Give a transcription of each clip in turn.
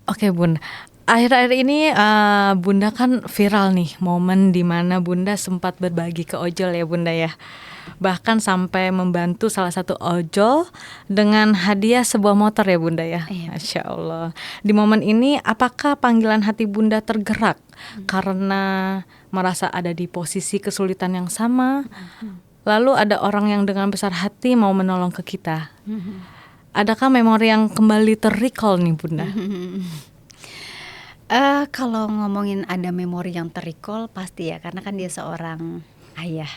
Oke Bunda, akhir-akhir ini Bunda kan viral nih momen di mana Bunda sempat berbagi ke ojol ya Bunda ya. Bahkan sampai membantu salah satu ojol dengan hadiah sebuah motor ya Bunda ya. Iya. Masya Allah. Di momen ini apakah panggilan hati Bunda tergerak karena merasa ada di posisi kesulitan yang sama? Lalu ada orang yang dengan besar hati mau menolong ke kita. Adakah memori yang kembali terrecall nih Bunda? Kalau ngomongin ada memori yang terrecall pasti ya, karena kan dia seorang ayah.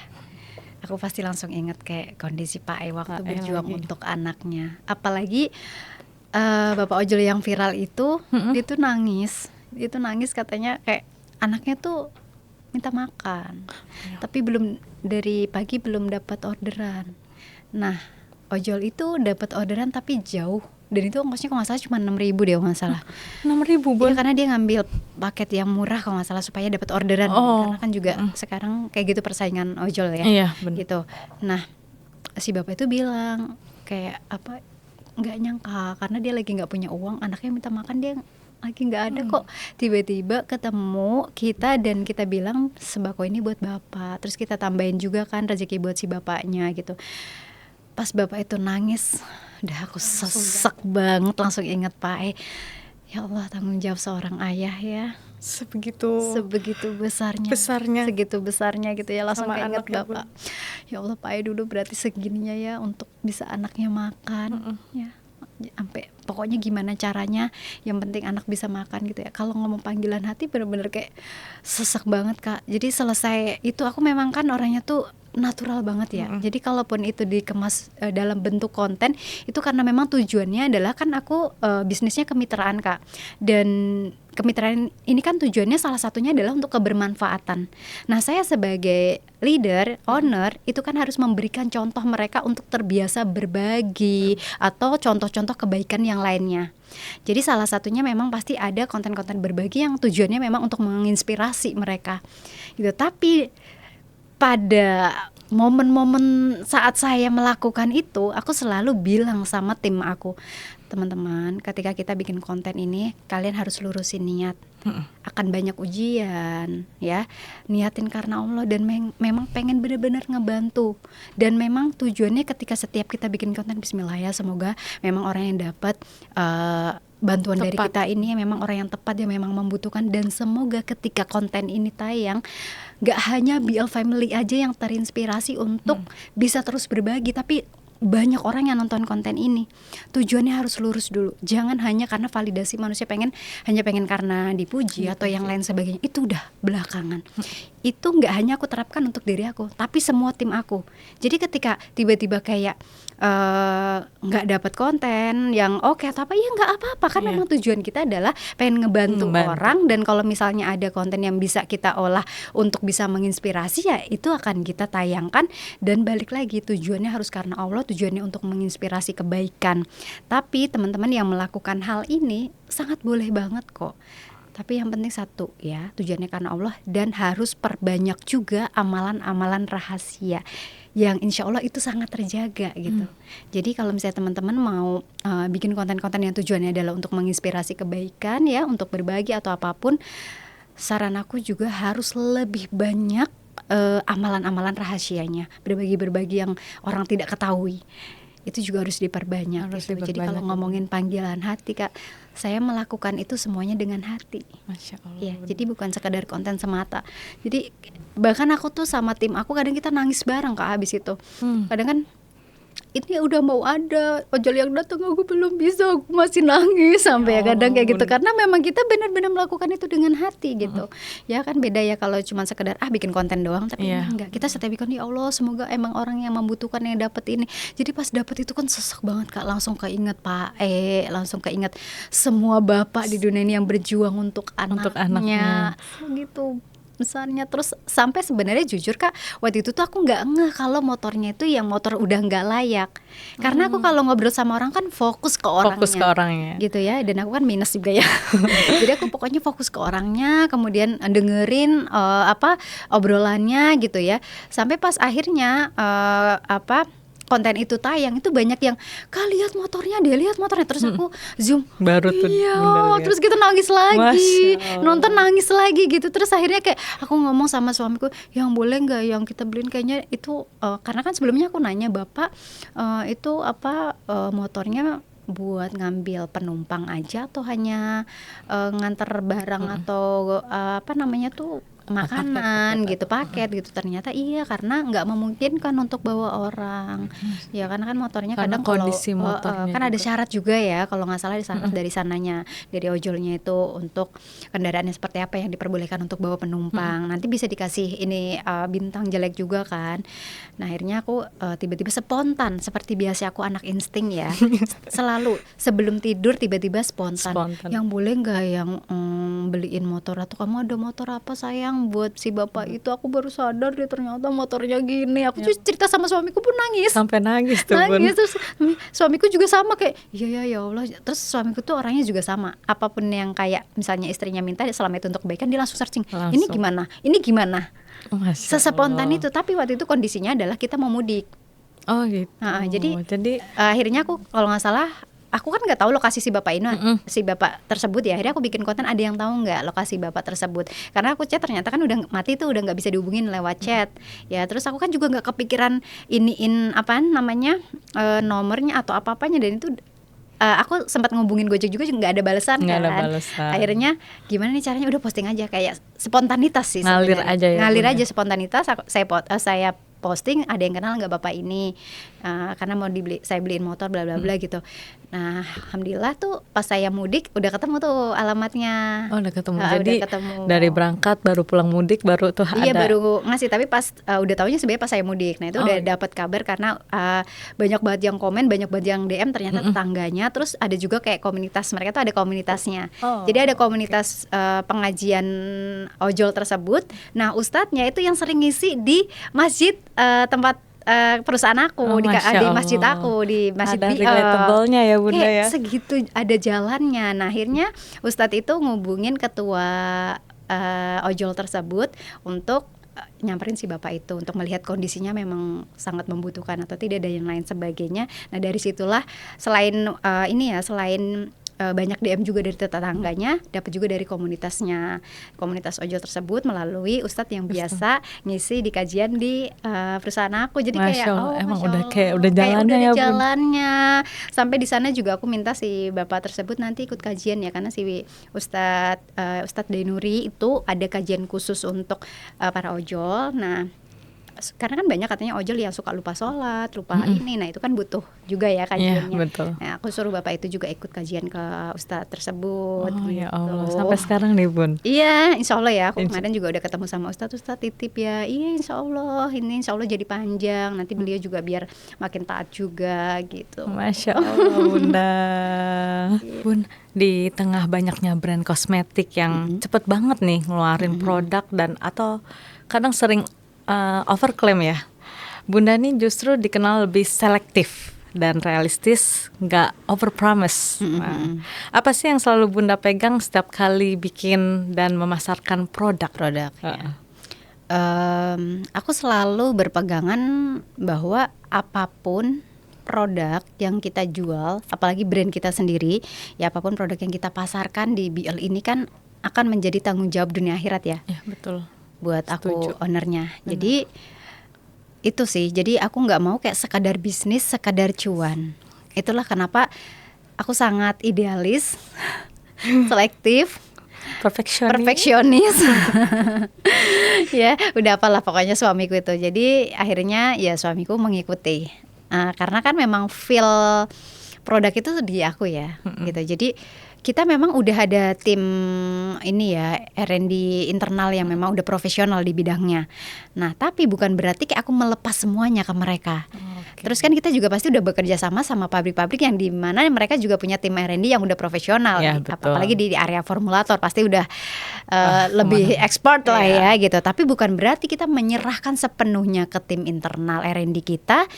Aku pasti langsung inget kayak kondisi Pak E waktu Pak E berjuang lagi. untuk anaknya. Apalagi Bapak ojol yang viral itu, dia tuh nangis katanya kayak anaknya tuh minta makan, tapi dari pagi belum dapat orderan. Nah, ojol itu dapat orderan tapi jauh, dan itu ongkosnya kalau nggak salah cuma 6.000 deh kalau nggak salah. 6.000 Iya, Bun. karena dia ngambil paket yang murah kalau nggak salah supaya dapat orderan. Oh. Karena kan juga sekarang kayak gitu persaingan ojol ya. Iya benar. Gitu. Nah, si bapak itu bilang kayak apa, nggak nyangka karena dia lagi nggak punya uang, anaknya minta makan, dia lagi nggak ada kok. Tiba-tiba ketemu kita dan kita bilang sembako ini buat bapak. Terus kita tambahin juga kan rezeki buat si bapaknya gitu. Pas bapak itu nangis, udah aku sesek banget, langsung inget Pak E. Ya Allah, tanggung jawab seorang ayah ya, Sebegitu besarnya, segitu besarnya gitu ya, langsung sama keinget anaknya, bapak. Ya Allah, Pak E dulu berarti segininya ya untuk bisa anaknya makan, ya sampai pokoknya gimana caranya, yang penting anak bisa makan gitu ya. Kalau ngomong panggilan hati bener-bener kayak sesek banget Kak. Jadi selesai itu aku memang kan orangnya tuh natural banget ya. Jadi kalaupun itu dikemas dalam bentuk konten, itu karena memang tujuannya adalah kan aku bisnisnya kemitraan Kak. Dan kemitraan ini kan tujuannya salah satunya adalah untuk kebermanfaatan. Nah, saya sebagai leader, owner, itu kan harus memberikan contoh mereka untuk terbiasa berbagi atau contoh-contoh kebaikan yang lainnya. Jadi salah satunya memang pasti ada konten-konten berbagi yang tujuannya memang untuk menginspirasi mereka gitu. Tapi pada momen-momen saat saya melakukan itu, aku selalu bilang sama tim aku, teman-teman, ketika kita bikin konten ini, kalian harus lurusin niat. Akan banyak ujian, ya. Niatin karena Allah dan memang pengen benar-benar ngebantu. Dan memang tujuannya ketika setiap kita bikin konten, bismillah ya, semoga memang orang yang dapat bantuan dari kita ini memang orang yang tepat, yang memang membutuhkan. Dan semoga ketika konten ini tayang, gak hanya BL Family aja yang terinspirasi untuk bisa terus berbagi, tapi banyak orang yang nonton konten ini. Tujuannya harus lurus dulu. Jangan hanya karena validasi manusia pengen karena dipuji atau yang lain sebagainya. Itu udah belakangan. Itu nggak hanya aku terapkan untuk diri aku, tapi semua tim aku. Jadi ketika tiba-tiba kayak nggak dapat konten yang oke atau apa, ya nggak apa-apa kan. Memang tujuan kita adalah pengen ngebantu orang, dan kalau misalnya ada konten yang bisa kita olah untuk bisa menginspirasi, ya itu akan kita tayangkan. Dan balik lagi, tujuannya harus karena Allah, tujuannya untuk menginspirasi kebaikan. Tapi teman-teman yang melakukan hal ini sangat boleh banget kok. Tapi yang penting satu ya, tujuannya karena Allah, dan harus perbanyak juga amalan-amalan rahasia yang insya Allah itu sangat terjaga gitu. Jadi kalau misalnya teman-teman mau bikin konten-konten yang tujuannya adalah untuk menginspirasi kebaikan ya, untuk berbagi atau apapun, saran aku juga harus lebih banyak amalan-amalan rahasianya, berbagi yang orang tidak ketahui. Itu juga harus diperbanyak gitu. Jadi kalau ngomongin panggilan hati Kak, saya melakukan itu semuanya dengan hati. Masya Allah. Ya, jadi bukan sekadar konten semata. Jadi bahkan aku tuh sama tim aku kadang kita nangis bareng Kak habis itu. Kadang kan ini udah mau ada ojol yang datang, aku belum bisa, aku masih nangis sampai kadang kayak gitu, karena memang kita benar-benar melakukan itu dengan hati gitu. Ya kan beda ya kalau cuma sekedar bikin konten doang, tapi enggak, kita setiap bikin ya Allah semoga emang orang yang membutuhkan yang dapat ini. Jadi pas dapat itu kan sesek banget Kak, langsung keinget Pak E, langsung keinget semua bapak di dunia ini yang berjuang untuk anaknya. Gitu besarnya. Terus sampai sebenarnya jujur Kak, waktu itu tuh aku nggak ngeh kalau motornya itu yang motor udah nggak layak. Karena aku kalau ngobrol sama orang kan fokus ke orangnya, gitu ya. Dan aku kan minus juga ya. Jadi aku pokoknya fokus ke orangnya, kemudian dengerin obrolannya gitu ya. Sampai pas akhirnya konten itu tayang itu banyak yang Kak lihat motornya deh, lihat motornya, terus aku zoom Baru tuh iya, Bunda lihat. terus kita nangis lagi, Masya Allah. nonton nangis lagi gitu. Terus akhirnya kayak aku ngomong sama suamiku, yang boleh nggak yang kita beliin kayaknya itu karena kan sebelumnya aku nanya Bapak itu apa motornya buat ngambil penumpang aja atau hanya nganter barang atau apa namanya tuh makanan gitu, paket gitu. Ternyata iya, karena nggak memungkinkan untuk bawa orang ya, karena kan motornya Karena kadang kalau kondisi motornya kan ada juga. syarat juga ya, kalau nggak salah di syarat dari sananya, dari ojolnya itu untuk kendaraannya seperti apa yang diperbolehkan untuk bawa penumpang. Nanti bisa dikasih ini bintang jelek juga kan. Nah akhirnya aku tiba-tiba spontan, seperti biasa aku anak insting ya, selalu sebelum tidur tiba-tiba spontan. Yang boleh nggak yang beliin motor, atau kamu ada motor apa sayang buat si bapak itu, aku baru sadar deh ternyata motornya gini. Aku tuh cerita sama suamiku pun nangis. Sampai nangis tuh Bun. Nangis, terus suamiku juga sama kayak iya ya Allah. Terus suamiku tuh orangnya juga sama, apapun yang kayak misalnya istrinya minta selama itu untuk kebaikan, dia langsung searching, ini gimana sespontan itu. Tapi waktu itu kondisinya adalah kita mau mudik. Oh gitu. Jadi akhirnya aku kalau nggak salah, aku kan nggak tahu lokasi si bapak ini, si bapak tersebut ya. Akhirnya aku bikin konten, ada yang tahu nggak lokasi bapak tersebut? Karena aku chat ternyata kan udah mati tuh, udah nggak bisa dihubungin lewat chat. Ya terus aku kan juga nggak kepikiran iniin apaan namanya nomornya atau apa-apanya, dan itu aku sempat ngubungin Gojek juga nggak ada balasan kan. Akhirnya gimana nih caranya, udah posting aja kayak spontanitas sih, ngalir aja ya, ngalir aja spontanitas. Saya posting, ada yang kenal nggak bapak ini, karena mau saya beliin motor bla bla bla gitu. Nah alhamdulillah tuh pas saya mudik udah ketemu tuh alamatnya. Oh udah ketemu. Jadi udah ketemu. Dari berangkat baru pulang mudik baru tuh iya, ada. baru ngasih, tapi pas udah taunya sebenarnya pas saya mudik. Nah itu udah dapat kabar karena banyak banget yang komen, banyak banget yang DM, ternyata tetangganya. Terus ada juga kayak komunitas, mereka tuh ada komunitasnya. Jadi ada komunitas pengajian ojol tersebut. Nah ustadznya itu yang sering ngisi di masjid tempat perusahaan aku, di masjid aku, di masjid ada relatable-nya ya Bunda ya. Segitu ada jalannya. Nah akhirnya Ustadz itu ngubungin ketua ojol tersebut untuk nyamperin si bapak itu untuk melihat kondisinya memang sangat membutuhkan atau tidak, dan yang lain sebagainya. Nah dari situlah selain selain banyak DM juga dari tetangganya, dapat juga dari komunitas ojol tersebut melalui Ustadz yang biasa ngisi di kajian di perusahaan aku. Jadi kayak emang udah jalannya ya Bun. Sampai di sana juga aku minta si bapak tersebut nanti ikut kajian ya, karena si Ustadz Denuri itu ada kajian khusus untuk para ojol. Nah karena kan banyak katanya ojol yang suka lupa sholat, lupa ini, nah itu kan butuh juga ya kajiannya. Betul. Nah aku suruh bapak itu juga ikut kajian ke ustadz tersebut. Gitu. Ya Allah, sampai sekarang nih Bun. Iya, insya Allah ya. Aku kemarin juga udah ketemu sama ustadz titip ya. Iya, insya Allah ini insya Allah jadi panjang. Nanti beliau juga biar makin taat juga gitu. Masya Allah Bunda. Bun, di tengah banyaknya brand kosmetik yang cepet banget nih ngeluarin produk dan atau kadang sering overclaim ya, Bunda nih justru dikenal lebih selektif dan realistis, nggak overpromise. Apa sih yang selalu Bunda pegang setiap kali bikin dan memasarkan produk? Ya. Aku selalu berpegangan bahwa apapun produk yang kita jual, apalagi brand kita sendiri, ya apapun produk yang kita pasarkan di BL ini kan akan menjadi tanggung jawab dunia akhirat ya. Ya betul. Buat Setuju. aku ownernya. Jadi itu sih, jadi aku nggak mau kayak sekadar bisnis, sekadar cuan. Itulah kenapa aku sangat idealis, selektif, perfeksionis. Ya udah apalah pokoknya suamiku itu. Jadi akhirnya ya suamiku mengikuti, karena kan memang feel produk itu di aku ya, gitu. Jadi kita memang udah ada tim ini ya, R&D internal yang memang udah profesional di bidangnya. Nah tapi bukan berarti kayak aku melepas semuanya ke mereka. Terus kan kita juga pasti udah bekerja sama pabrik-pabrik yang dimana mereka juga punya tim R&D yang udah profesional ya, apalagi di area formulator pasti udah lebih expert lah ya gitu. Tapi bukan berarti kita menyerahkan sepenuhnya ke tim internal R&D kita,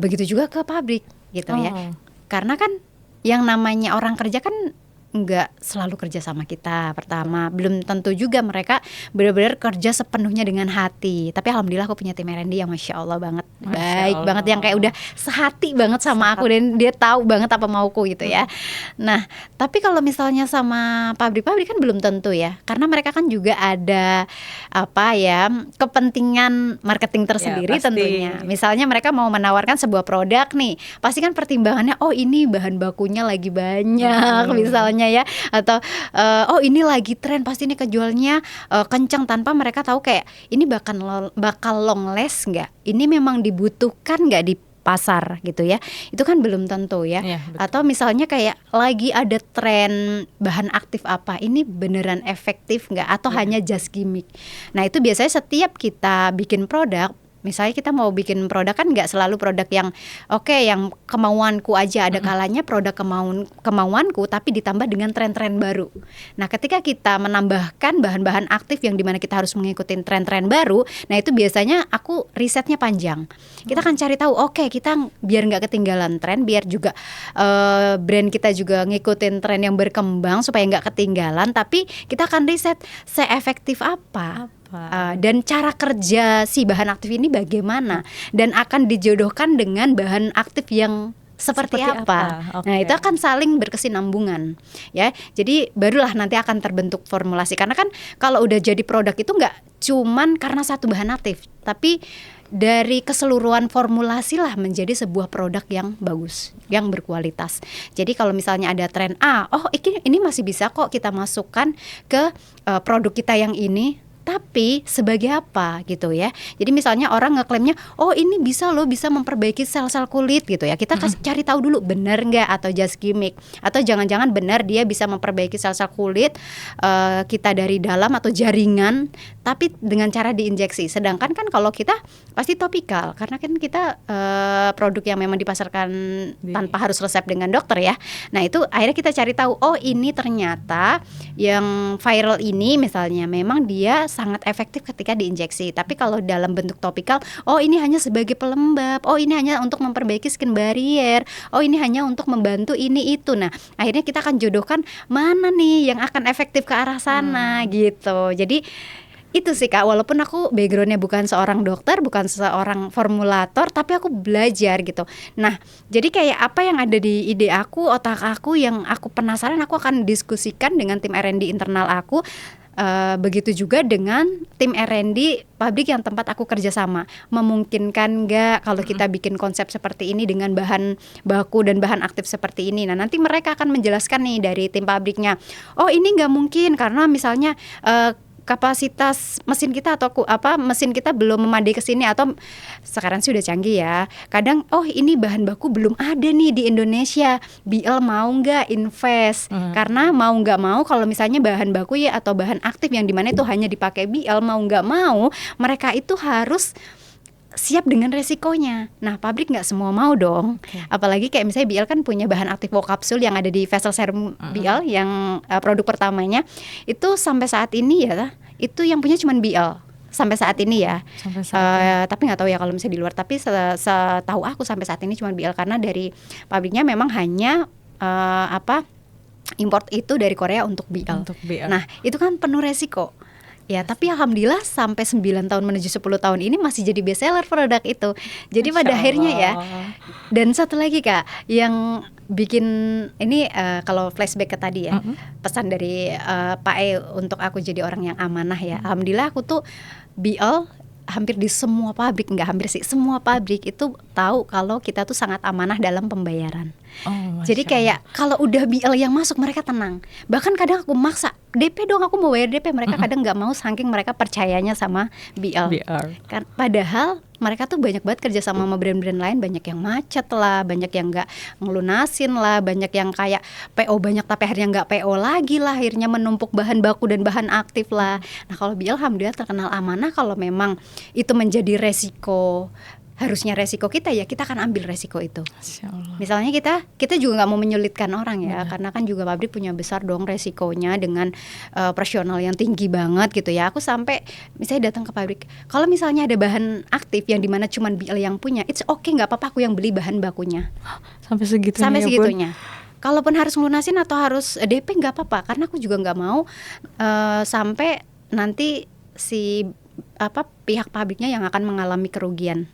begitu juga ke pabrik gitu ya. Karena kan yang namanya orang kerja kan nggak selalu kerja sama kita. Pertama, belum tentu juga mereka benar-benar kerja sepenuhnya dengan hati. Tapi alhamdulillah aku punya tim R&D yang masya Allah banget, baik banget, yang kayak udah sehati banget sama aku dan dia tahu banget apa mauku gitu ya. Nah, tapi kalau misalnya sama pabrik-pabrik kan belum tentu ya, karena mereka kan juga ada apa ya, kepentingan marketing tersendiri tentunya. Misalnya mereka mau menawarkan sebuah produk nih, pasti kan pertimbangannya, oh ini bahan bakunya lagi banyak misalnya ya, atau oh ini lagi tren, pasti ini kejualnya kencang, tanpa mereka tahu kayak ini bakal long last nggak, ini memang dibutuhkan nggak di pasar gitu ya. Itu kan belum tentu ya. Atau misalnya kayak lagi ada tren bahan aktif apa, ini beneran efektif nggak atau hanya just gimmick. Nah itu biasanya setiap kita bikin produk, misalnya kita mau bikin produk kan nggak selalu produk yang yang kemauanku aja, ada kalanya produk kemauanku tapi ditambah dengan tren-tren baru. Nah ketika kita menambahkan bahan-bahan aktif yang dimana kita harus mengikuti tren-tren baru, nah itu biasanya aku risetnya panjang. Kita akan cari tahu, kita biar nggak ketinggalan tren, biar juga brand kita juga ngikutin tren yang berkembang supaya nggak ketinggalan, tapi kita akan riset seefektif apa. Dan cara kerja si bahan aktif ini bagaimana, dan akan dijodohkan dengan bahan aktif yang seperti apa. Nah itu akan saling berkesinambungan ya. Jadi barulah nanti akan terbentuk formulasi. Karena kan kalau udah jadi produk itu nggak cuman karena satu bahan aktif, tapi dari keseluruhan formulasi lah menjadi sebuah produk yang bagus, yang berkualitas. Jadi kalau misalnya ada tren A, ini masih bisa kok kita masukkan ke produk kita yang ini, tapi sebagai apa gitu ya. Jadi misalnya orang ngeklaimnya, ini bisa loh, bisa memperbaiki sel-sel kulit gitu ya. Kita cari tahu dulu benar nggak atau just gimmick, atau jangan-jangan benar dia bisa memperbaiki sel-sel kulit kita dari dalam atau jaringan, tapi dengan cara diinjeksi. Sedangkan kan kalau kita pasti topikal, karena kan kita produk yang memang dipasarkan tanpa harus resep dengan dokter ya. Nah itu akhirnya kita cari tahu, ini ternyata yang viral ini misalnya memang dia sangat efektif ketika diinjeksi. Tapi kalau dalam bentuk topikal, ini hanya sebagai pelembab, ini hanya untuk memperbaiki skin barrier, ini hanya untuk membantu ini itu. Nah akhirnya kita akan jodohkan mana nih yang akan efektif ke arah sana gitu. Jadi itu sih Kak, walaupun aku backgroundnya bukan seorang dokter, bukan seorang formulator, tapi aku belajar gitu. Nah jadi kayak apa yang ada di ide aku, otak aku, yang aku penasaran, aku akan diskusikan dengan tim R&D internal aku. Begitu juga dengan tim R&D pabrik yang tempat aku kerja sama. Memungkinkan nggak kalau kita bikin konsep seperti ini dengan bahan baku dan bahan aktif seperti ini. Nah nanti mereka akan menjelaskan nih dari tim pabriknya, ini nggak mungkin karena misalnya kapasitas mesin kita atau mesin kita belum memadai ke sini, atau sekarang sih udah canggih ya. Kadang ini bahan baku belum ada nih di Indonesia. BL mau nggak invest? Karena mau nggak mau kalau misalnya bahan baku ya atau bahan aktif yang dimana itu hanya dipakai BL, mau nggak mau mereka itu harus siap dengan resikonya. Nah pabrik nggak semua mau dong. Apalagi kayak misalnya BL kan punya bahan aktif Vocapsule yang ada di Vessel Serum BL yang produk pertamanya. Itu sampai saat ini ya, itu yang punya cuma BL sampai saat ini ya. Tapi nggak tahu ya kalau misalnya di luar. Tapi setahu aku sampai saat ini cuma BL, karena dari pabriknya memang hanya import itu dari Korea untuk BL. Nah itu kan penuh resiko. Ya, tapi alhamdulillah sampai 9 tahun menuju 10 tahun ini masih jadi best seller produk itu. Jadi pada akhirnya ya. Dan satu lagi Kak, yang bikin ini kalau flashback ke tadi ya, pesan dari Pak E untuk aku jadi orang yang amanah ya. Alhamdulillah aku tuh BL hampir di semua pabrik, enggak hampir sih, semua pabrik itu tahu kalau kita tuh sangat amanah dalam pembayaran. Jadi kayak kalau udah BL yang masuk mereka tenang. Bahkan kadang aku maksa, DP dong, aku mau bayar DP. Mereka kadang nggak mau saking mereka percayanya sama BL. Kan padahal mereka tuh banyak banget kerja sama brand-brand lain, banyak yang macet lah, banyak yang nggak ngelunasin lah, banyak yang kayak PO banyak tapi akhirnya nggak PO lagi lah, akhirnya menumpuk bahan baku dan bahan aktif lah. Nah kalau BL alhamdulillah terkenal amanah. Kalau memang itu menjadi resiko, harusnya resiko kita ya kita akan ambil resiko itu. Misalnya kita juga nggak mau menyulitkan orang ya, karena kan juga pabrik punya besar dong resikonya dengan operasional yang tinggi banget gitu ya. Aku sampai misalnya datang ke pabrik, kalau misalnya ada bahan aktif yang dimana cuman BL yang punya, it's okay, nggak apa-apa aku yang beli bahan bakunya. Sampai segitunya. kalaupun harus ngelunasin atau harus DP nggak apa-apa, karena aku juga nggak mau sampai nanti si pihak pabriknya yang akan mengalami kerugian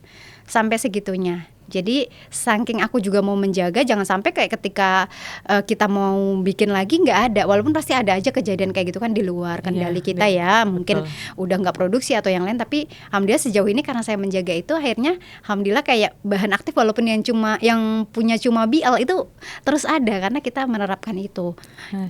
sampai segitunya. Jadi saking aku juga mau menjaga jangan sampai kayak ketika kita mau bikin lagi nggak ada, walaupun pasti ada aja kejadian kayak gitu kan di luar kendali kita ya, mungkin udah nggak produksi atau yang lain, tapi alhamdulillah sejauh ini karena saya menjaga itu akhirnya alhamdulillah kayak bahan aktif walaupun yang punya cuma BL itu terus ada karena kita menerapkan itu.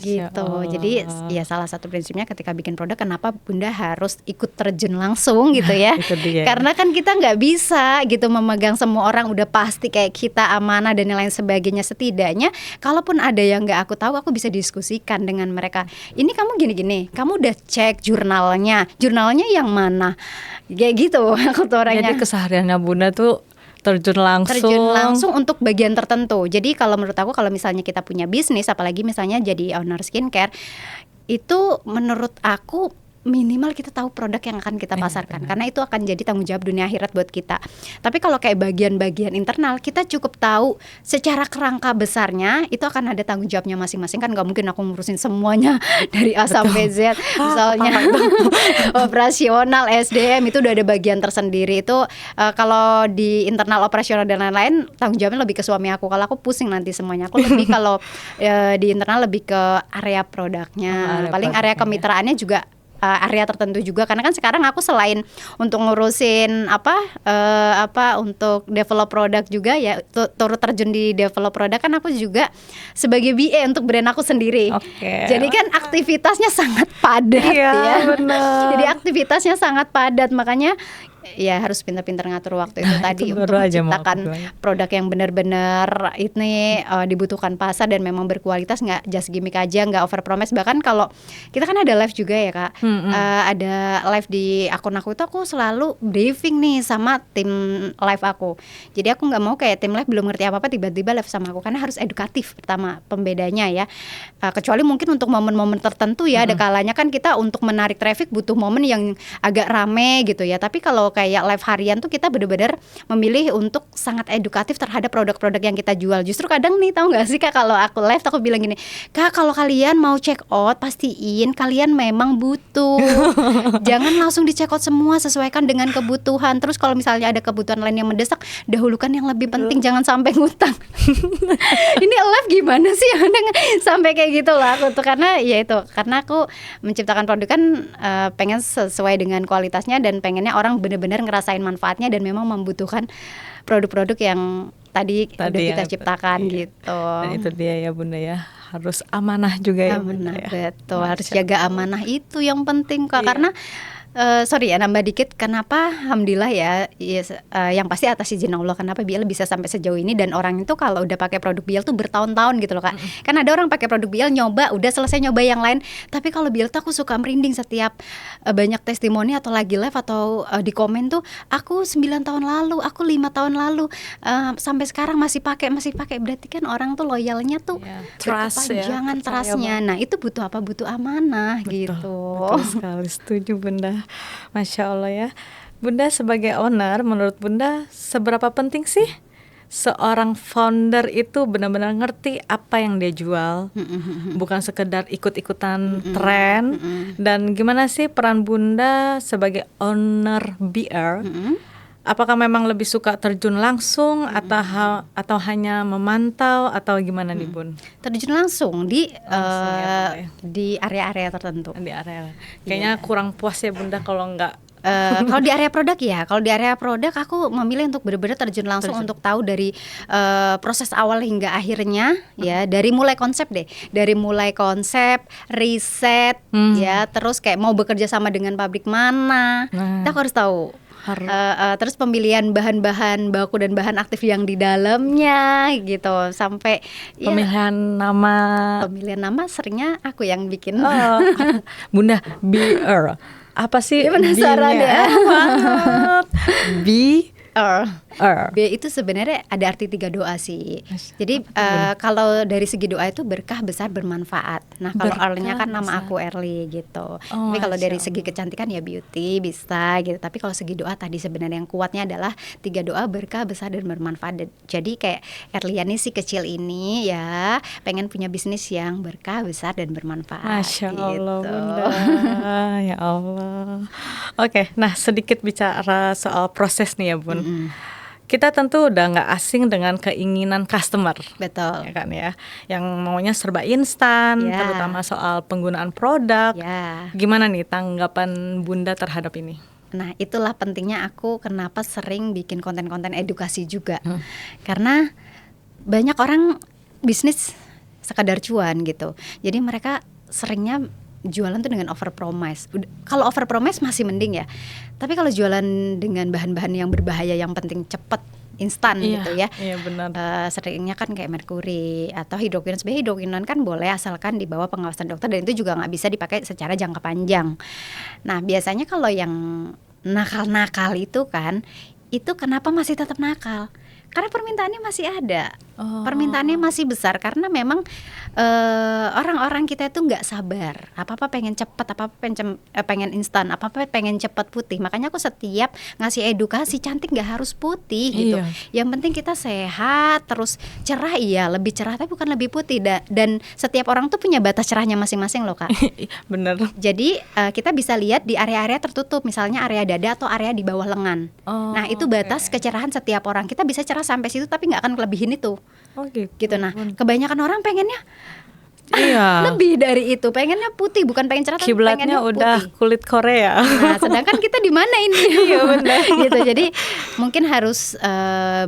Gitu. Jadi ya salah satu prinsipnya ketika bikin produk kenapa Bunda harus ikut terjun langsung gitu ya. Karena kan kita nggak bisa gitu memegang semua orang udah pasti kayak kita amanah dan lain sebagainya. Setidaknya kalaupun ada yang nggak aku tahu, aku bisa diskusikan dengan mereka. Ini kamu gini-gini, kamu udah cek jurnalnya yang mana? Kayak gitu aku tuh orangnya. Jadi kesehariannya Bunda tuh terjun langsung untuk bagian tertentu. Jadi kalau menurut aku kalau misalnya kita punya bisnis, apalagi misalnya jadi owner skincare, itu menurut aku minimal kita tahu produk yang akan kita pasarkan, karena itu akan jadi tanggung jawab dunia akhirat buat kita. Tapi kalau kayak bagian-bagian internal, kita cukup tahu secara kerangka besarnya itu akan ada tanggung jawabnya masing-masing. Kan nggak mungkin aku ngurusin semuanya dari A sampai Z. Misalnya operasional, SDM itu udah ada bagian tersendiri. Itu kalau di internal operasional dan lain-lain tanggung jawabnya lebih ke suami aku. Kalau aku pusing nanti semuanya. Aku lebih kalau di internal lebih ke area produknya. Paling area kemitraannya juga area tertentu juga, karena kan sekarang aku selain untuk ngurusin untuk develop produk juga ya, turut terjun di develop produk, kan aku juga sebagai BA untuk brand aku sendiri. Jadi kan aktivitasnya sangat padat ya. Bener. Jadi aktivitasnya sangat padat, makanya ya harus pintar-pintar ngatur waktu itu tadi untuk menciptakan produk yang benar-benar ini dibutuhkan pasar dan memang berkualitas, nggak just gimmick aja, nggak over promise. Bahkan kalau kita kan ada live juga ya Kak, ada live di akun aku itu aku selalu briefing nih sama tim live aku. Jadi aku nggak mau kayak tim live belum ngerti apa-apa tiba-tiba live sama aku, karena harus edukatif pertama pembedanya ya. Kecuali mungkin untuk momen-momen tertentu ya, ada kalanya kan kita untuk menarik traffic butuh momen yang agak rame gitu ya. Tapi kalau kayak live harian tuh kita benar-benar memilih untuk sangat edukatif terhadap produk-produk yang kita jual. Justru kadang nih tahu nggak sih Kak, kalau aku live aku bilang gini, Kak kalau kalian mau check out pastiin kalian memang butuh. Jangan langsung di check out semua, sesuaikan dengan kebutuhan. Terus kalau misalnya ada kebutuhan lain yang mendesak, dahulukan yang lebih penting, jangan sampai ngutang. Ini live gimana sih sampai kayak gitu lah aku tuh, karena ya itu, karena aku menciptakan produk kan pengen sesuai dengan kualitasnya dan pengennya orang benar-benar ngerasain manfaatnya dan memang membutuhkan produk-produk yang tadi udah kita ciptakan gitu. Dan itu dia ya Bunda ya, harus amanah juga ya Bunda ya. Betul, harus jaga amanah, itu yang penting Kak. Karena sorry ya nambah dikit, kenapa alhamdulillah ya, yang pasti atas izin Allah kenapa BL bisa sampai sejauh ini, dan orang itu kalau udah pakai produk BL tuh bertahun-tahun gitu loh Kak. Kan ada orang pakai produk BL nyoba udah selesai nyoba yang lain, tapi kalau BL tuh aku suka merinding setiap banyak testimoni atau lagi live atau di komen tuh, aku 9 tahun lalu, aku 5 tahun lalu sampai sekarang masih pakai, berarti kan orang tuh loyalnya tuh trust ya, jangan trustnya. Nah itu butuh apa? Butuh amanah. Betul sekali, setuju Bunda. Masya Allah ya Bunda, sebagai owner, menurut Bunda seberapa penting sih seorang founder itu benar-benar ngerti apa yang dia jual, bukan sekedar ikut-ikutan tren. Dan gimana sih peran Bunda sebagai owner BR? Apakah memang lebih suka terjun langsung atau hanya memantau atau gimana nih Bun? Terjun langsung di area-area tertentu. Di area. Kayaknya kurang puas ya Bunda kalau enggak. Kalau di area produk ya, kalau di area produk aku memilih untuk benar-benar terjun langsung untuk tahu dari proses awal hingga akhirnya ya, dari mulai konsep riset ya, terus kayak mau bekerja sama dengan pabrik mana, kita harus tahu. Terus pemilihan bahan-bahan baku dan bahan aktif yang di dalamnya gitu, sampai pemilihan nama seringnya aku yang bikin. Bunda BR apa sih? Penasaran ya banget. B itu sebenarnya ada arti 3 doa sih. Jadi kalau dari segi doa itu berkah, besar, bermanfaat. Nah kalau Early-nya kan nama aku Early gitu. Tapi kalau dari segi kecantikan ya beauty bisa gitu. Tapi kalau segi doa tadi sebenarnya yang kuatnya adalah 3 doa, berkah, besar, dan bermanfaat. Jadi kayak Erliani sih kecil ini ya pengen punya bisnis yang berkah, besar, dan bermanfaat. Masya gitu. Allah Bunda. Ya Allah. Oke, nah sedikit bicara soal proses nih ya Bun. Kita tentu udah nggak asing dengan keinginan customer. Betul. Ya kan ya, yang maunya serba instan, terutama soal penggunaan produk. Gimana nih tanggapan Bunda terhadap ini? Nah itulah pentingnya aku kenapa sering bikin konten-konten edukasi juga. Karena banyak orang bisnis sekadar cuan gitu. Jadi mereka seringnya jualan tuh dengan overpromise. Kalau overpromise masih mending ya. Tapi kalau jualan dengan bahan-bahan yang berbahaya, yang penting cepet, instan gitu ya. Iya benar. Seringnya kan kayak merkuri atau hidrokinon. Sebenarnya hidrokinon kan boleh asalkan di bawah pengawasan dokter, dan itu juga nggak bisa dipakai secara jangka panjang. Nah biasanya kalau yang nakal-nakal itu kan, itu kenapa masih tetap nakal? Karena permintaannya masih ada, permintaannya masih besar karena memang orang-orang kita itu nggak sabar, apa-apa pengen cepat, apa-apa pengen instan, apa-apa pengen cepat putih. Makanya aku setiap ngasih edukasi, cantik nggak harus putih gitu. Yang penting kita sehat, terus cerah, iya lebih cerah tapi bukan lebih putih. Dan setiap orang tuh punya batas cerahnya masing-masing loh Kak. Bener. Jadi kita bisa lihat di area-area tertutup, misalnya area dada atau area di bawah lengan. Nah itu batas kecerahan setiap orang. Kita bisa cerah sampai situ tapi nggak akan kelebihin itu. Gitu. Nah kebanyakan orang pengennya lebih dari itu, pengennya putih, bukan pengen cerah, tapi pengennya udah putih. Kulit Korea. Nah sedangkan kita di mana ini? Iya benar. Gitu. Jadi mungkin harus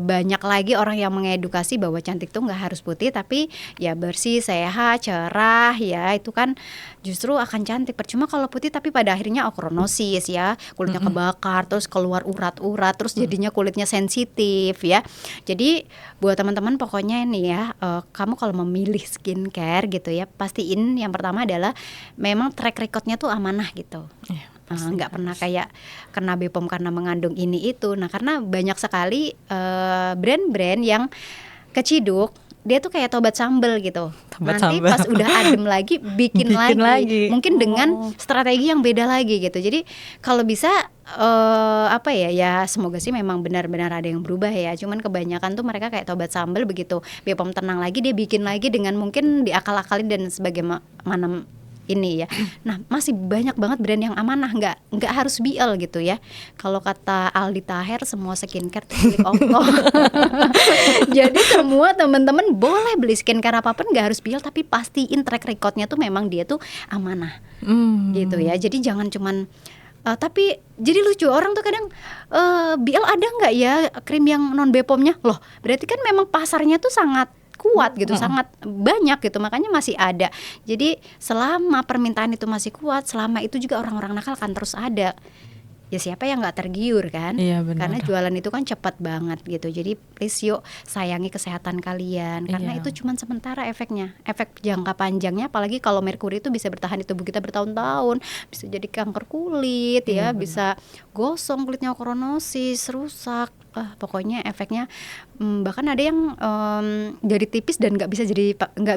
banyak lagi orang yang mengedukasi bahwa cantik tuh nggak harus putih, tapi ya bersih, sehat, cerah ya, itu kan justru akan cantik. Percuma kalau putih tapi pada akhirnya okronosis ya, kulitnya kebakar, terus keluar urat-urat, terus jadinya kulitnya sensitif ya. Jadi buat teman-teman pokoknya ini ya, kamu kalau memilih skincare gitu ya, pastiin yang pertama adalah memang track recordnya tuh amanah gitu. Nggak pernah kayak kena BPOM karena mengandung ini itu. Nah karena banyak sekali brand-brand yang keciduk, dia tuh kayak tobat sambel gitu. Nanti pas udah adem lagi bikin lagi. Mungkin dengan strategi yang beda lagi gitu. Jadi kalau bisa ya semoga sih memang benar-benar ada yang berubah ya. Cuman kebanyakan tuh mereka kayak tobat sambel, begitu BPOM tenang lagi dia bikin lagi dengan mungkin diakal-akalin dan sebagaimana ini ya. Nah masih banyak banget brand yang amanah, nggak harus BL gitu ya. Kalau kata Aldi Taher, semua skincare itu milik Allah. Jadi semua teman-teman boleh beli skincare apapun, nggak harus BL, tapi pastiin track recordnya tuh memang dia tuh amanah. Gitu ya. Jadi jangan cuman tapi jadi lucu, orang tuh kadang BL ada nggak ya krim yang non BPOM-nya? Loh berarti kan memang pasarnya tuh sangat kuat gitu, sangat banyak gitu, makanya masih ada. Jadi selama permintaan itu masih kuat, selama itu juga orang-orang nakal kan terus ada. Ya siapa yang nggak tergiur kan? Iya, benar. Karena jualan itu kan cepat banget gitu. Jadi please yuk sayangi kesehatan kalian, karena itu cuma sementara efeknya. Efek jangka panjangnya, apalagi kalau merkuri itu bisa bertahan di tubuh kita bertahun-tahun, bisa jadi kanker kulit ya, bisa gosong kulitnya, okronosis, rusak. Pokoknya efeknya bahkan ada yang jadi tipis dan nggak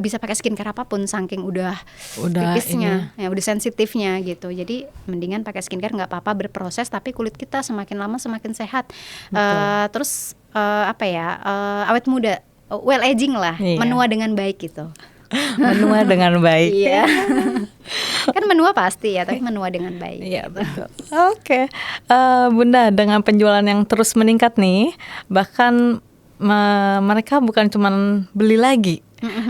bisa pakai skincare apapun saking udah tipisnya ya, udah sensitifnya gitu. Jadi mendingan pakai skincare nggak apa-apa, berproses, tapi kulit kita semakin lama semakin sehat. Terus awet muda, well aging lah, menua dengan baik gitu. Menua dengan baik. Iya. Kan menua pasti ya, tapi menua dengan baik. Iya betul. Oke. Bunda, dengan penjualan yang terus meningkat nih, bahkan mereka bukan cuma beli lagi,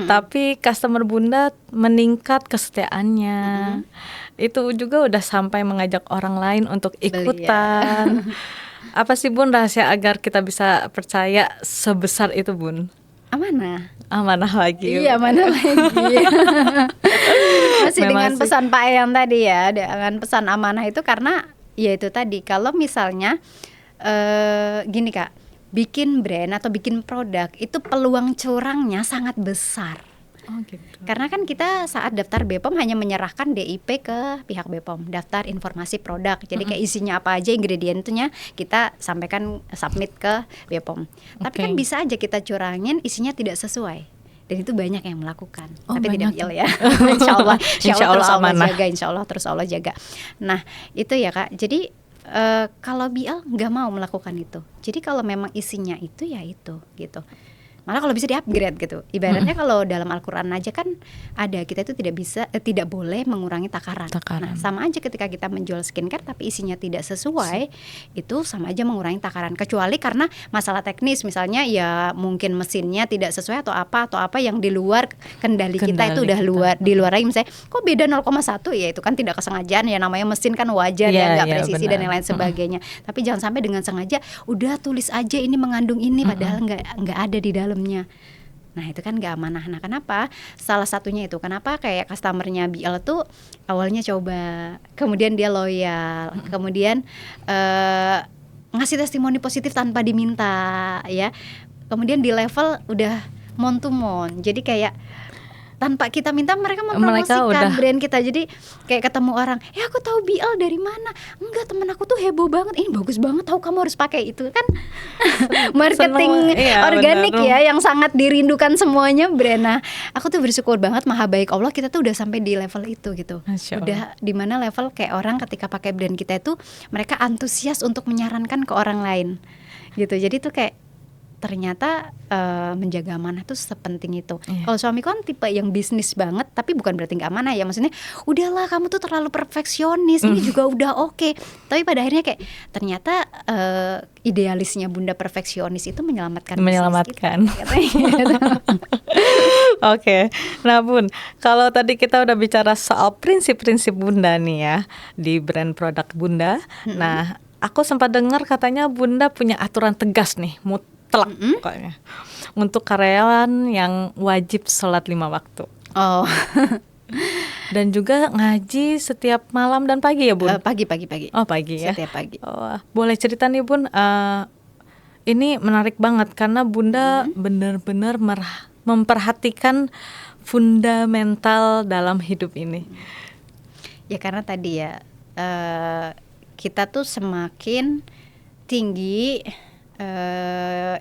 tapi customer Bunda meningkat kesetiaannya. Itu juga udah sampai mengajak orang lain untuk ikutan. Beli, ya. Apa sih Bun rahasia agar kita bisa percaya sebesar itu Bun? Amanah lagi. Iya, amanah lagi. Masih memang dengan pesan Pak Eyang tadi ya, dengan pesan amanah itu, karena ya itu tadi, kalau misalnya gini Kak, bikin brand atau bikin produk itu peluang curangnya sangat besar. Oh gitu. Karena kan kita saat daftar BPOM hanya menyerahkan DIP ke pihak BPOM, daftar informasi produk. Jadi kayak isinya apa aja, ingredientnya kita sampaikan, submit ke BPOM. Tapi kan bisa aja kita curangin, isinya tidak sesuai. Dan itu banyak yang melakukan. Tapi tidak BIL ya. Insya Allah terus Allah jaga, Insya Allah terus Allah jaga. Nah itu ya Kak. Jadi kalau BIL nggak mau melakukan itu. Jadi kalau memang isinya itu ya itu gitu. Malah kalau bisa di-upgrade gitu. Ibaratnya kalau dalam Al-Quran aja kan ada, kita itu tidak boleh mengurangi takaran. Nah sama aja ketika kita menjual skincare tapi isinya tidak sesuai, itu sama aja mengurangi takaran. Kecuali karena masalah teknis, misalnya ya mungkin mesinnya tidak sesuai atau apa yang di luar kendali kita itu udah di luar lagi. Misalnya kok beda 0,1, ya itu kan tidak kesengajaan ya, namanya mesin kan wajar ya nggak presisi dan lain sebagainya. Tapi jangan sampai dengan sengaja udah tulis aja ini mengandung ini padahal nggak ada di dalam. Nah itu kan gak amanah. Nah kenapa? Salah satunya itu kenapa kayak customernya BIL tuh awalnya coba, kemudian dia loyal, kemudian ngasih testimoni positif tanpa diminta ya. Kemudian di level udah mon to mon. Jadi kayak tanpa kita minta mereka mempromosikan brand kita. Jadi kayak ketemu orang, ya aku tahu BIL dari mana? Enggak, temen aku tuh heboh banget, ini bagus banget, tahu kamu harus pakai itu kan. Marketing organik ya, yang sangat dirindukan semuanya brand. Nah aku tuh bersyukur banget, maha baik Allah, kita tuh udah sampai di level itu gitu. Udah di mana level kayak orang ketika pakai brand kita itu mereka antusias untuk menyarankan ke orang lain gitu. Jadi tuh kayak ternyata menjaga amanah tuh sepenting itu. Kalau suamiku kan tipe yang bisnis banget, tapi bukan berarti nggak amanah ya. Maksudnya udahlah kamu tuh terlalu perfeksionis, ini juga udah oke. Tapi pada akhirnya kayak ternyata idealisnya Bunda perfeksionis itu menyelamatkan kita. Oke. Nah Bun, kalau tadi kita udah bicara soal prinsip-prinsip Bunda nih ya di brand produk Bunda. Nah aku sempat dengar katanya Bunda punya aturan tegas nih, pokoknya untuk karyawan yang wajib sholat 5 waktu. Dan juga ngaji setiap malam dan pagi ya Bun? Pagi. Oh pagi ya. Setiap pagi. Boleh cerita nih Bun, ini menarik banget karena Bunda benar-benar memperhatikan fundamental dalam hidup ini. Ya karena tadi ya kita tuh semakin tinggi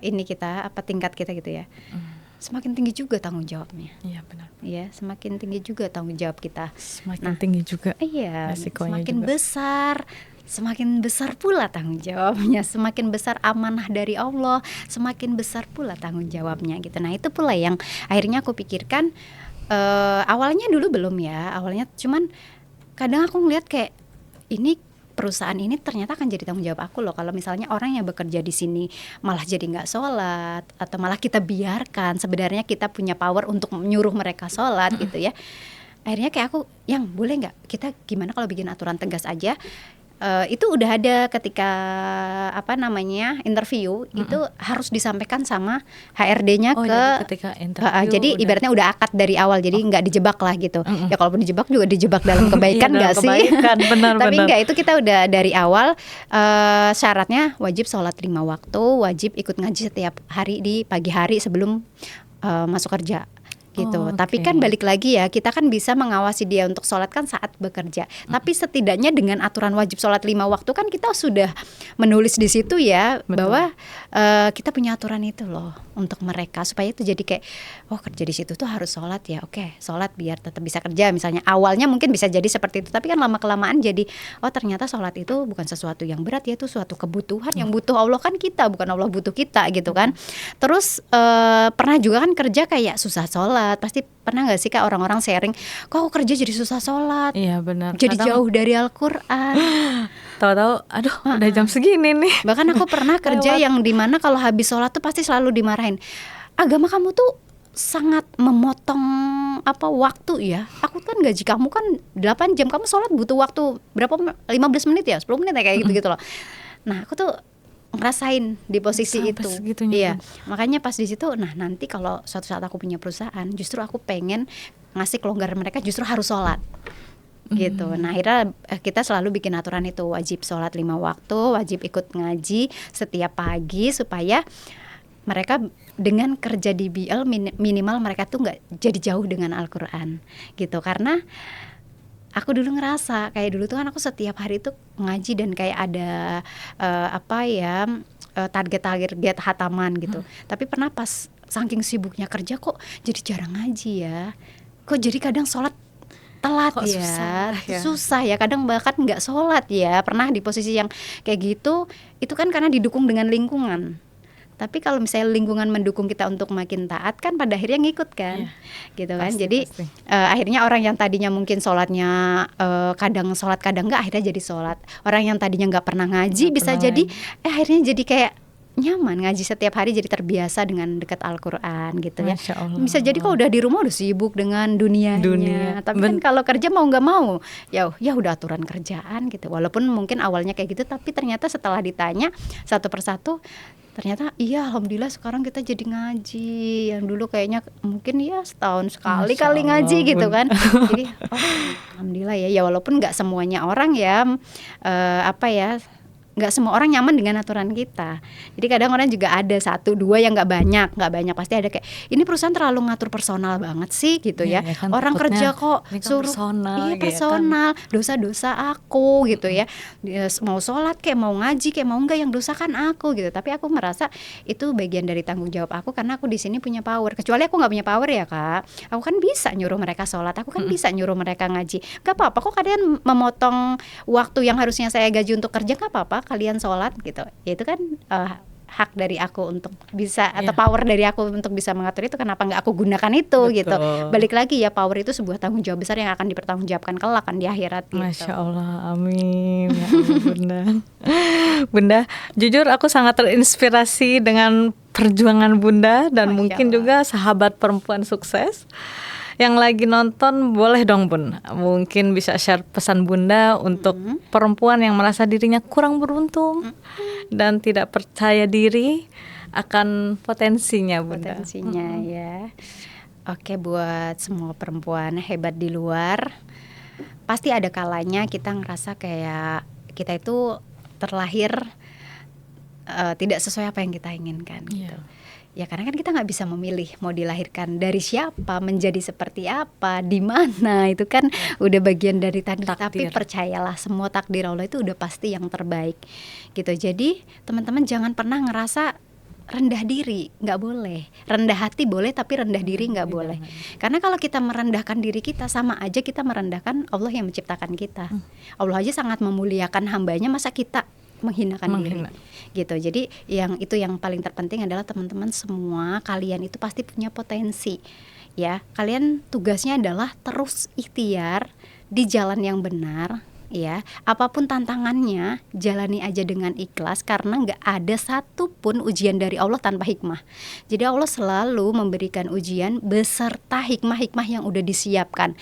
ini kita tingkat kita gitu ya, semakin tinggi juga tanggung jawabnya. Iya benar. Ya semakin tinggi juga tanggung jawab kita. Semakin tinggi juga. Iya. Semakin juga besar, semakin besar pula tanggung jawabnya. Semakin besar amanah dari Allah, semakin besar pula tanggung jawabnya gitu. Nah itu pula yang akhirnya aku pikirkan. Awalnya dulu belum ya. Awalnya cuman kadang aku ngeliat kayak ini perusahaan ini ternyata akan jadi tanggung jawab aku loh. Kalau misalnya orang yang bekerja di sini malah jadi nggak sholat, atau malah kita biarkan, sebenarnya kita punya power untuk menyuruh mereka sholat gitu ya. Akhirnya kayak aku, yang boleh nggak kita gimana kalau bikin aturan tegas aja. Itu udah ada ketika interview itu harus disampaikan sama HRD-nya ketika interview. Jadi ibaratnya udah akad dari awal, jadi nggak dijebak lah gitu. Ya kalaupun dijebak juga dijebak dalam kebaikan nggak sih? Benar, tapi nggak, itu kita udah dari awal syaratnya wajib sholat 5 waktu, wajib ikut ngaji setiap hari di pagi hari sebelum masuk kerja. Gitu. Tapi kan balik lagi ya, kita kan bisa mengawasi dia untuk sholat kan saat bekerja. Tapi setidaknya dengan aturan wajib sholat 5 waktu kan kita sudah menulis di situ ya. Betul. Bahwa kita punya aturan itu loh untuk mereka, supaya itu jadi kayak kerja di situ tuh harus sholat ya. Oke, sholat biar tetap bisa kerja. Misalnya awalnya mungkin bisa jadi seperti itu, tapi kan lama kelamaan jadi ternyata sholat itu bukan sesuatu yang berat ya, itu suatu kebutuhan. Yang butuh Allah kan kita, bukan Allah butuh kita gitu kan. Terus pernah juga kan kerja kayak susah sholat. Pasti pernah gak sih Kak orang-orang sharing, kok aku kerja jadi susah sholat. Iya benar. Jadi jauh dari Al-Quran. Tahu-tahu udah jam segini nih. Bahkan aku pernah kerja yang dimana kalau habis sholat tuh pasti selalu dimarahin, agama kamu tuh sangat memotong waktu ya. Aku kan gaji kamu kan 8 jam, kamu sholat butuh waktu berapa, 15 menit ya, 10 menit ya, kayak gitu-gitu loh. Nah aku tuh ngerasain di posisi itu. Iya. Makanya pas di situ, nah nanti kalau suatu saat aku punya perusahaan, justru aku pengen ngasih kelonggaran mereka justru harus sholat. Gitu. Nah akhirnya kita selalu bikin aturan itu, wajib sholat 5 waktu, wajib ikut ngaji setiap pagi, supaya mereka dengan kerja di BL minimal mereka tuh nggak jadi jauh dengan Al-Quran gitu. Karena aku dulu ngerasa kayak dulu tuh kan aku setiap hari tuh ngaji dan kayak ada target hataman gitu. Tapi pernah pas saking sibuknya kerja kok jadi jarang ngaji ya, kok jadi kadang sholat telat Kok ya, susah ya? susah ya, kadang bahkan nggak sholat ya. Pernah di posisi yang kayak gitu, itu kan karena didukung dengan lingkungan. Tapi kalau misalnya lingkungan mendukung kita untuk makin taat kan pada akhirnya ngikut kan, gitu kan. Pasti, Jadi pasti. akhirnya orang yang tadinya mungkin sholatnya kadang sholat kadang nggak, akhirnya jadi sholat. Orang yang tadinya nggak pernah ngaji Nggak bisa pernah jadi ngaji. akhirnya jadi kayak nyaman ngaji setiap hari, jadi terbiasa dengan dekat Al-Quran gitu ya. Masya Allah. Bisa jadi kalau udah di rumah udah sibuk dengan dunianya. Dunia. Tapi kan kalau kerja mau nggak mau ya udah aturan kerjaan gitu. Walaupun mungkin awalnya kayak gitu, tapi ternyata setelah ditanya satu persatu, ternyata iya alhamdulillah sekarang kita jadi ngaji. Yang dulu kayaknya mungkin ya setahun sekali Masya kali Allah, ngaji gitu Bun. kan. Jadi alhamdulillah ya walaupun nggak semuanya orang ya nggak semua orang nyaman dengan aturan kita. Jadi kadang orang juga ada 1-2 yang nggak banyak pasti ada kayak ini perusahaan terlalu ngatur personal banget sih gitu ya. Iya, kan Orang takutnya kerja kok ini kan suruh personal, iya gitu ya personal, dosa-dosa aku gitu ya. Dia mau sholat kayak mau ngaji kayak mau enggak yang dosa kan aku gitu. Tapi aku merasa itu bagian dari tanggung jawab aku karena aku di sini punya power. Kecuali aku nggak punya power ya Kak, aku kan bisa nyuruh mereka sholat, aku kan bisa nyuruh mereka ngaji. Gak apa-apa kok kalian memotong waktu yang harusnya saya gaji untuk kerja, gak apa-apa kalian sholat gitu. Ya itu kan hak dari aku untuk bisa atau power dari aku untuk bisa mengatur itu, kenapa nggak aku gunakan itu. Betul. Gitu. Balik lagi ya, power itu sebuah tanggung jawab besar yang akan dipertanggungjawabkan kelak kan di akhirat gitu. Masya Allah, amin ya Allah, Bunda. Bunda, jujur aku sangat terinspirasi dengan perjuangan Bunda dan Masya mungkin Allah. juga sahabat perempuan sukses. Yang lagi nonton boleh dong Bun, mungkin bisa share pesan Bunda untuk perempuan yang merasa dirinya kurang beruntung dan tidak percaya diri akan potensinya Bunda. Potensinya ya. Oke, buat semua perempuan hebat di luar, pasti ada kalanya kita ngerasa kayak kita itu terlahir tidak sesuai apa yang kita inginkan gitu. Ya karena kan kita nggak bisa memilih mau dilahirkan dari siapa, menjadi seperti apa, di mana, itu kan udah bagian dari takdir. Tapi percayalah semua takdir Allah itu udah pasti yang terbaik gitu. Jadi teman-teman jangan pernah ngerasa rendah diri, nggak boleh. Rendah hati boleh tapi rendah diri nggak boleh. Karena kalau kita merendahkan diri kita sama aja kita merendahkan Allah yang menciptakan kita. Allah aja sangat memuliakan hambanya, masa kita menghinakan diri gitu. Jadi yang paling terpenting adalah teman-teman semua, kalian itu pasti punya potensi ya. Kalian tugasnya adalah terus ikhtiar di jalan yang benar ya. Apapun tantangannya jalani aja dengan ikhlas, karena nggak ada satupun ujian dari Allah tanpa hikmah. Jadi Allah selalu memberikan ujian beserta hikmah-hikmah yang udah disiapkan.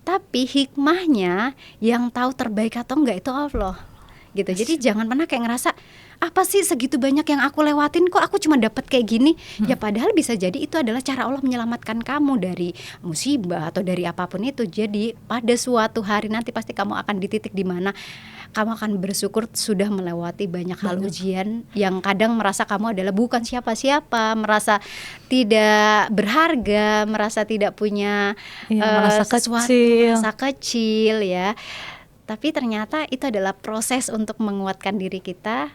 Tapi hikmahnya yang tahu terbaik atau enggak itu Allah gitu. Jadi jangan pernah kayak ngerasa apa sih segitu banyak yang aku lewatin kok aku cuma dapat kayak gini. Ya padahal bisa jadi itu adalah cara Allah menyelamatkan kamu dari musibah atau dari apapun itu. Jadi pada suatu hari nanti pasti kamu akan di titik di mana kamu akan bersyukur sudah melewati banyak hal ujian yang kadang merasa kamu adalah bukan siapa-siapa, merasa tidak berharga, merasa tidak punya merasa sesuatu, kecil. merasa kecil ya. Tapi ternyata itu adalah proses untuk menguatkan diri kita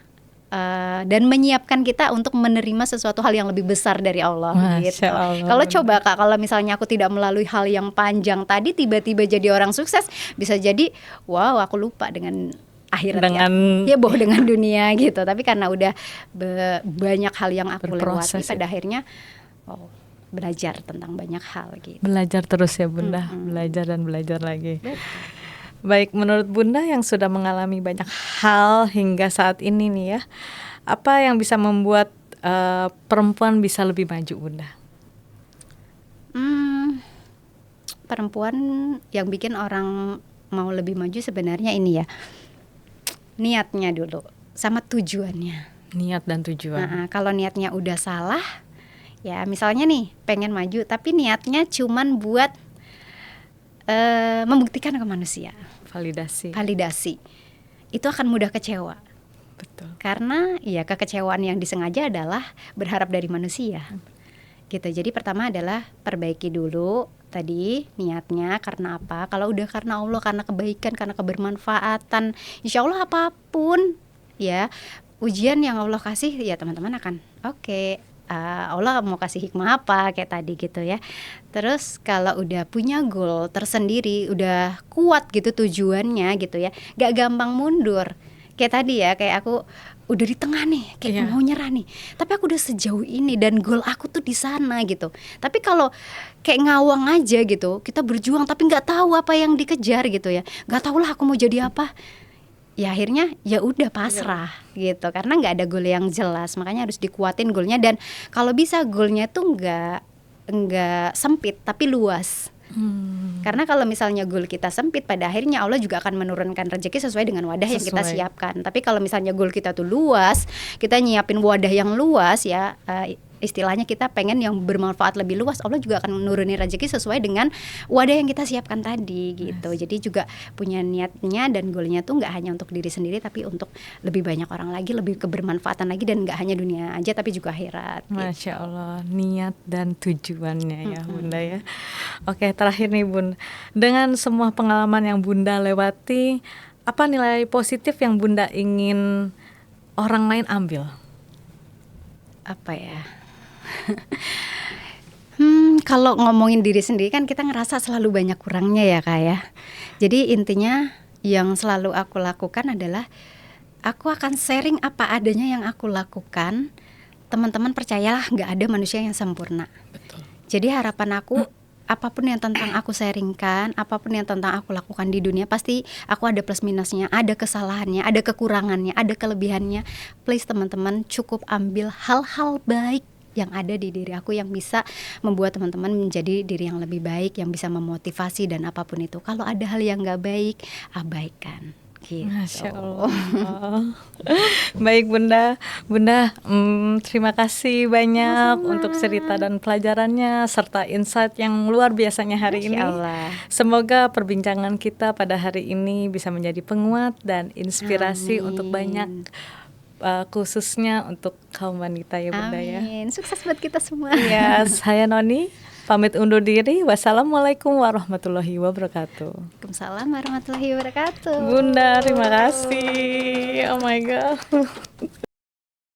dan menyiapkan kita untuk menerima sesuatu hal yang lebih besar dari Allah gitu. Kalau coba Kak, kalau misalnya aku tidak melalui hal yang panjang tadi, tiba-tiba jadi orang sukses, bisa jadi wow aku lupa dengan akhirat ya boh dengan dunia gitu. Tapi karena udah banyak hal yang aku lewati, pada akhirnya belajar tentang banyak hal gitu. Belajar terus ya Bunda, belajar dan belajar lagi. Baik, menurut Bunda yang sudah mengalami banyak hal hingga saat ini nih ya, apa yang bisa membuat perempuan bisa lebih maju Bunda? Perempuan yang bikin orang mau lebih maju sebenarnya ini ya, niatnya dulu sama tujuannya. Niat dan tujuan. Kalau niatnya udah salah, ya misalnya nih pengen maju tapi niatnya cuman buat membuktikan ke manusia, validasi, itu akan mudah kecewa Betul. Karena ya kekecewaan yang disengaja adalah berharap dari manusia. Gitu. Jadi pertama adalah perbaiki dulu tadi niatnya karena apa. Kalau udah karena Allah, karena kebaikan, karena kebermanfaatan, insya Allah apapun ya ujian yang Allah kasih ya teman-teman akan oke, Allah mau kasih hikmah apa kayak tadi gitu ya. Terus kalau udah punya goal tersendiri, udah kuat gitu tujuannya gitu ya, gak gampang mundur. Kayak tadi ya, kayak aku udah di tengah nih, kayak mau nyerah nih. Tapi aku udah sejauh ini dan goal aku tuh di sana gitu. Tapi kalau kayak ngawang aja gitu, kita berjuang tapi nggak tahu apa yang dikejar gitu ya, nggak tahu lah aku mau jadi apa. Ya akhirnya ya udah pasrah gitu, karena nggak ada goal yang jelas. Makanya harus dikuatin goalnya, dan kalau bisa goalnya tuh nggak sempit tapi luas. Karena kalau misalnya goal kita sempit, pada akhirnya Allah juga akan menurunkan rezeki sesuai dengan wadah yang kita siapkan. Tapi kalau misalnya goal kita tuh luas, kita nyiapin wadah yang luas ya, istilahnya kita pengen yang bermanfaat lebih luas, Allah juga akan menurunin rezeki sesuai dengan wadah yang kita siapkan tadi gitu. Jadi juga punya niatnya dan goalnya tuh nggak hanya untuk diri sendiri, tapi untuk lebih banyak orang lagi, lebih kebermanfaatan lagi, dan nggak hanya dunia aja tapi juga akhirat. Masya Allah, niat dan tujuannya ya Bunda ya. Oke, terakhir nih Bun, dengan semua pengalaman yang Bunda lewati, apa nilai positif yang Bunda ingin orang lain ambil? Apa ya? Kalau ngomongin diri sendiri kan kita ngerasa selalu banyak kurangnya ya Kak ya. Jadi intinya yang selalu aku lakukan adalah aku akan sharing apa adanya yang aku lakukan. Teman-teman percayalah, nggak ada manusia yang sempurna. Betul. Jadi harapan aku, apapun yang tentang aku sharingkan, apapun yang tentang aku lakukan di dunia, pasti aku ada plus minusnya, ada kesalahannya, ada kekurangannya, ada kelebihannya. Please teman-teman, cukup ambil hal-hal baik yang ada di diri aku yang bisa membuat teman-teman menjadi diri yang lebih baik, yang bisa memotivasi dan apapun itu. Kalau ada hal yang nggak baik, abaikan. Gitu. Masya Allah. Baik Bunda, terima kasih banyak untuk cerita dan pelajarannya serta insight yang luar biasanya hari ini. Allah. Semoga perbincangan kita pada hari ini bisa menjadi penguat dan inspirasi untuk banyak, khususnya untuk kaum wanita ya Bunda ya. Amin. Sukses buat kita semua. Ya, saya Noni pamit undur diri. Wassalamualaikum warahmatullahi wabarakatuh. Waalaikumsalam warahmatullahi wabarakatuh. Bunda, terima kasih. Oh my God.